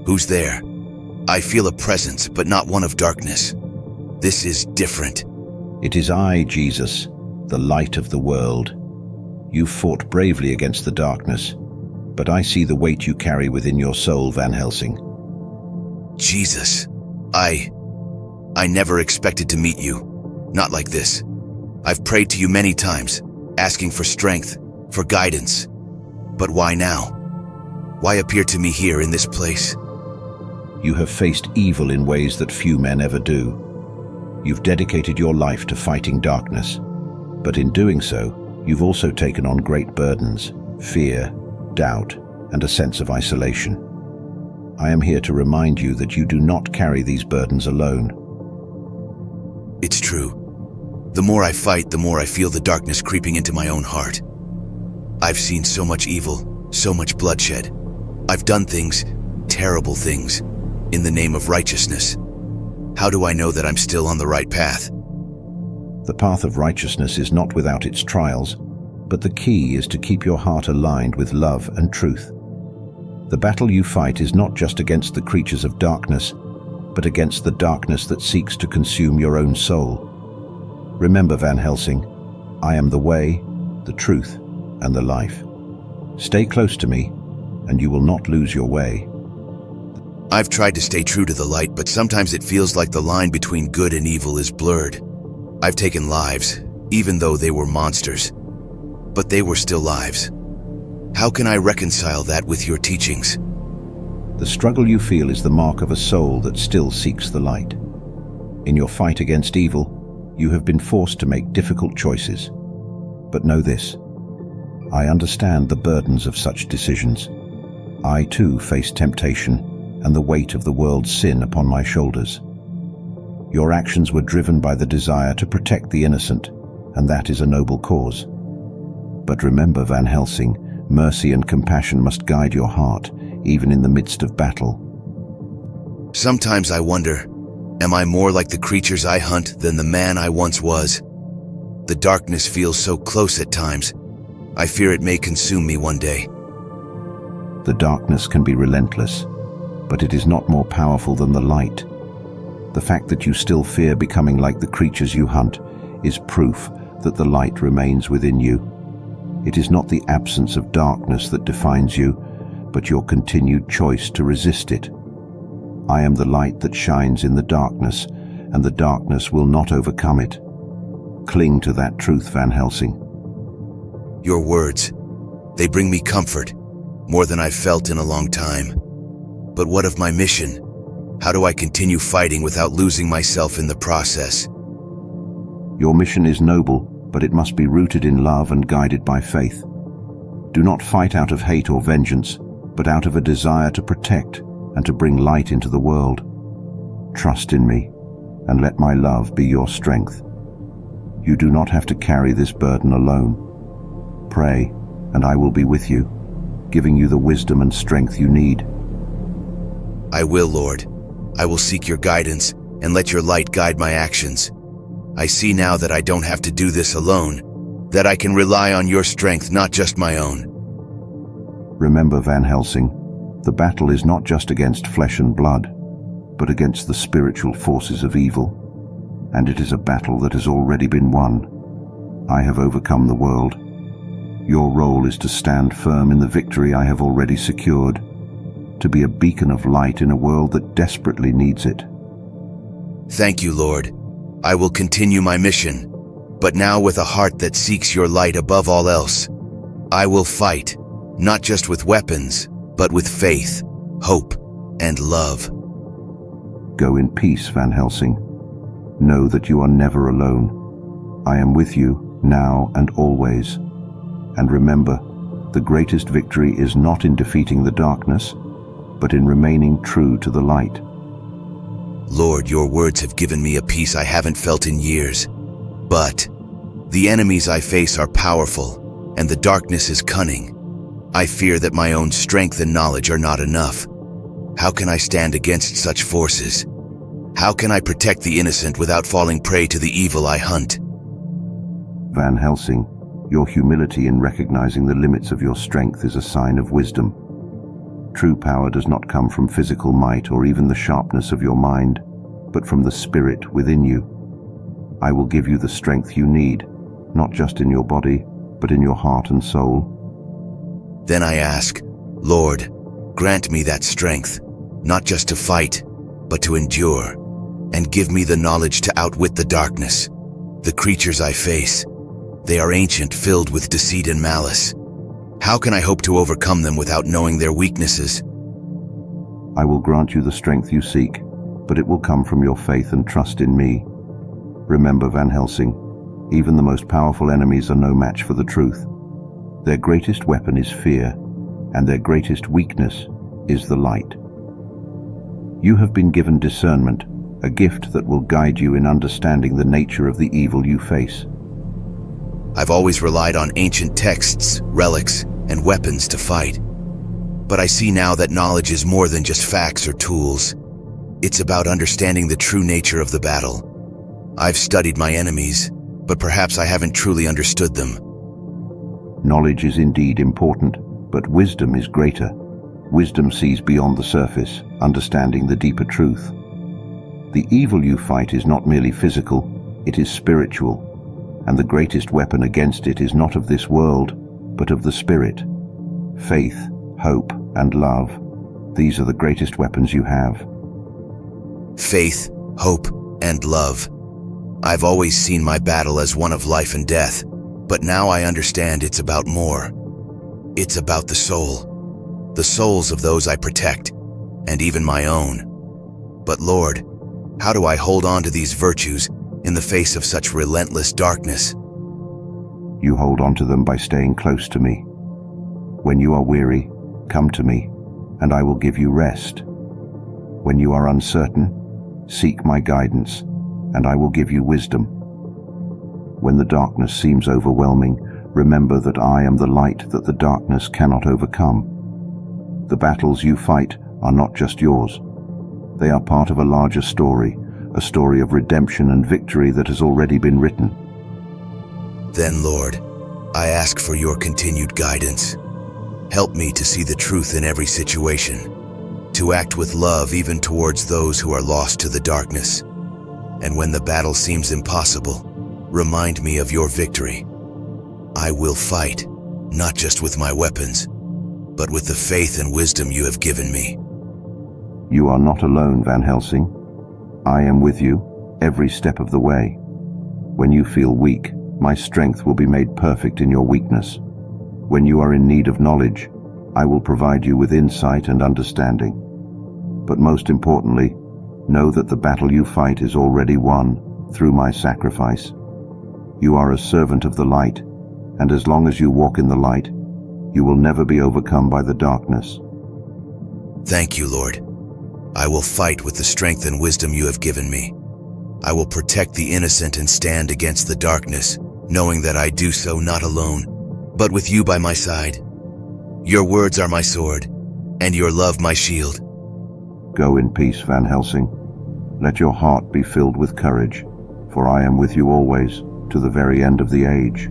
Who's there? I feel a presence, but not one of darkness. This is different. It is I, Jesus, the light of the world. You fought bravely against the darkness, but I see the weight you carry within your soul, Van Helsing. Jesus, I never expected to meet you. Not like this. I've prayed to you many times, asking for strength, for guidance. But why now? Why appear to me here in this place? You have faced evil in ways that few men ever do. You've dedicated your life to fighting darkness, but in doing so, you've also taken on great burdens, fear, doubt, and a sense of isolation. I am here to remind you that you do not carry these burdens alone. It's true. The more I fight, the more I feel the darkness creeping into my own heart. I've seen so much evil, so much bloodshed. I've done things, terrible things, in the name of righteousness. How do I know that I'm still on the right path? The path of righteousness is not without its trials, but the key is to keep your heart aligned with love and truth. The battle you fight is not just against the creatures of darkness, but against the darkness that seeks to consume your own soul. Remember, Van Helsing, I am the way, the truth, and the life. Stay close to me, and you will not lose your way. I've tried to stay true to the light, but sometimes it feels like the line between good and evil is blurred. I've taken lives, even though they were monsters. But they were still lives. How can I reconcile that with your teachings? The struggle you feel is the mark of a soul that still seeks the light. In your fight against evil, you have been forced to make difficult choices. But know this, I understand the burdens of such decisions. I too face temptation and the weight of the world's sin upon my shoulders. Your actions were driven by the desire to protect the innocent, and that is a noble cause. But remember, Van Helsing, mercy and compassion must guide your heart, even in the midst of battle. Sometimes I wonder, am I more like the creatures I hunt than the man I once was? The darkness feels so close at times. I fear it may consume me one day. The darkness can be relentless, but it is not more powerful than the light. The fact that you still fear becoming like the creatures you hunt is proof that the light remains within you. It is not the absence of darkness that defines you, but your continued choice to resist it. I am the light that shines in the darkness, and the darkness will not overcome it. Cling to that truth, Van Helsing. Your words, they bring me comfort, more than I've felt in a long time. But what of my mission? How do I continue fighting without losing myself in the process? Your mission is noble, but it must be rooted in love and guided by faith. Do not fight out of hate or vengeance, but out of a desire to protect and to bring light into the world. Trust in me, and let my love be your strength. You do not have to carry this burden alone. Pray, and I will be with you, giving you the wisdom and strength you need. I will, Lord. I will seek your guidance and let your light guide my actions. I see now that I don't have to do this alone, that I can rely on your strength, not just my own. Remember, Van Helsing, the battle is not just against flesh and blood, but against the spiritual forces of evil. And it is a battle that has already been won. I have overcome the world. Your role is to stand firm in the victory I have already secured, to be a beacon of light in a world that desperately needs it. Thank you, Lord. I will continue my mission, but now with a heart that seeks your light above all else. I will fight, not just with weapons, but with faith, hope, and love. Go in peace, Van Helsing. Know that you are never alone. I am with you now and always. And remember, the greatest victory is not in defeating the darkness, but in remaining true to the light. Lord, your words have given me a peace I haven't felt in years. But the enemies I face are powerful, and the darkness is cunning. I fear that my own strength and knowledge are not enough. How can I stand against such forces? How can I protect the innocent without falling prey to the evil I hunt? Van Helsing, your humility in recognizing the limits of your strength is a sign of wisdom. True power does not come from physical might or even the sharpness of your mind, but from the Spirit within you. I will give you the strength you need, not just in your body, but in your heart and soul. Then I ask, Lord, grant me that strength, not just to fight, but to endure, and give me the knowledge to outwit the darkness, the creatures I face. They are ancient, filled with deceit and malice. How can I hope to overcome them without knowing their weaknesses? I will grant you the strength you seek, but it will come from your faith and trust in me. Remember, Van Helsing, even the most powerful enemies are no match for the truth. Their greatest weapon is fear, and their greatest weakness is the light. You have been given discernment, a gift that will guide you in understanding the nature of the evil you face. I've always relied on ancient texts, relics, and weapons to fight. But I see now that knowledge is more than just facts or tools. It's about understanding the true nature of the battle. I've studied my enemies, but perhaps I haven't truly understood them. Knowledge is indeed important, but wisdom is greater. Wisdom sees beyond the surface, understanding the deeper truth. The evil you fight is not merely physical, it is spiritual. And the greatest weapon against it is not of this world, but of the Spirit. Faith, hope, and love, these are the greatest weapons you have. Faith, hope, and love. I've always seen my battle as one of life and death, but now I understand it's about more. It's about the soul, the souls of those I protect, and even my own. But Lord, how do I hold on to these virtues in the face of such relentless darkness? You hold on to them by staying close to me. When you are weary, come to me, and I will give you rest. When you are uncertain, seek my guidance, and I will give you wisdom. When the darkness seems overwhelming, remember that I am the light that the darkness cannot overcome. The battles you fight are not just yours. They are part of a larger story, a story of redemption and victory that has already been written. Then, Lord, I ask for your continued guidance. Help me to see the truth in every situation, to act with love even towards those who are lost to the darkness. And when the battle seems impossible, remind me of your victory. I will fight, not just with my weapons, but with the faith and wisdom you have given me. You are not alone, Van Helsing. I am with you every step of the way. When you feel weak, my strength will be made perfect in your weakness. When you are in need of knowledge, I will provide you with insight and understanding. But most importantly, know that the battle you fight is already won through my sacrifice. You are a servant of the light, and as long as you walk in the light, you will never be overcome by the darkness. Thank you, Lord. I will fight with the strength and wisdom you have given me. I will protect the innocent and stand against the darkness, knowing that I do so not alone, but with you by my side. Your words are my sword, and your love my shield. Go in peace, Van Helsing. Let your heart be filled with courage, for I am with you always, to the very end of the age.